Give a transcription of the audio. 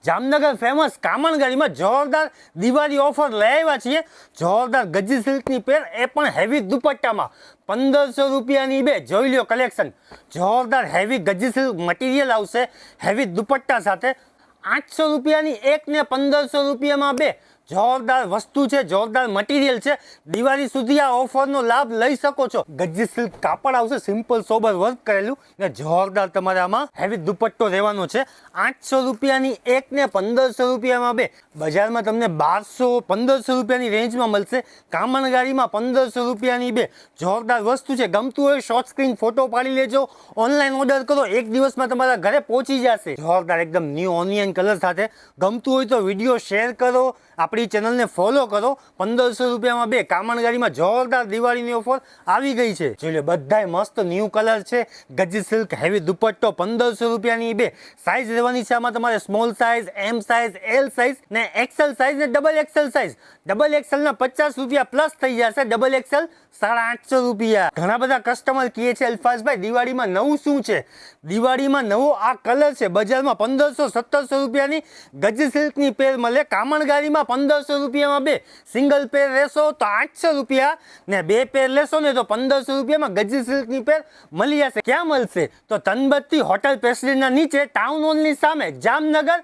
Jamnagar famous કામણગાડીમાં જોરદાર Diwali offer લઈ આવ્યા છીએ। જોરદાર ગજી સિલ્કની પેર, એ પણ હેવી દુપટ્ટામાં 1500 રૂપિયાની બે। જોઈ લ્યો કલેક્શન, જોરદાર હેવી ગજી સિલ્ક મટીરિયલ આવશે હેવી દુપટ્ટા સાથે। 800 રૂપિયાની એક ને 1500 રૂપિયામાં બે। જોરદાર વસ્તુ છે, જોરદાર મટીરિયલ છે। દિવાળી સુધી આ ઓફરનો લાભ લઈ શકો છો। ગજી સિલ્ક કાપડ આવશે, સિમ્પલ સોબર વર્ક કરેલું ને જોરદાર તમારે આમાં હેવી દુપટ્ટો રહેવાનો છે। 800 રૂપિયાની એક ને 1500 રૂપિયામાં બે। બજારમાં તમને 1200-1500 રૂપિયાની રેન્જમાં મળશે, કામણગાડીમાં 1500 રૂપિયાની બે। જોરદાર વસ્તુ છે, ગમતું હોય શોર્ટ સ્ક્રીન ફોટો પાડી લેજો, ઓનલાઈન ઓર્ડર કરો, એક દિવસમાં તમારા ઘરે પહોંચી જશે। જોરદાર એકદમ ન્યૂ ઓનિયન કલર સાથે, ગમતું હોય તો વિડીયો શેર કરો, આપણી ચેનલને ફોલો કરો। 1500 રૂપિયામાં બે કામણગાડીમાં જોરદાર દિવાળીની ઓફર આવી ગઈ છે। જોઈ લો, બધાય મસ્ત ન્યૂ કલર છે। ગજી સિલ્ક હેવી દુપટ્ટો 1500 રૂપિયાની બે। સાઇઝ રહેવાની છે આમાં તમારે સ્મોલ સાઇઝ, એમ સાઇઝ, એલ સાઇઝ ને એક્સેલ સાઇઝ ને double XL size. Double XL ના 50 રૂપિયા પ્લસ થઈ જશે, ડબલ એક્સેલ 850 રૂપિયા। ઘણા બધા કસ્ટમર કહે છે અલ્ફાઝભાઈ દિવાળીમાં નવું શું છે? દિવાળીમાં નવો આ કલર છે। બજારમાં 1500-1700 રૂપિયાની ગજી સિલ્કની પેર મળે, કામણગાડીમાં 1500 રૂપિયામાં બે। સિંગલ પેર લેશો તો 800 રૂપિયા ને બે પેર લેશો ને તો 1500 રૂપિયામાં ગજી સિલ્કની પેર મળી જશે। ક્યાં મળશે? તો તનબત્તી હોટલ પ્રેસિડેન્ટના નીચે, ટાઉન હોલની સામે, જામનગર।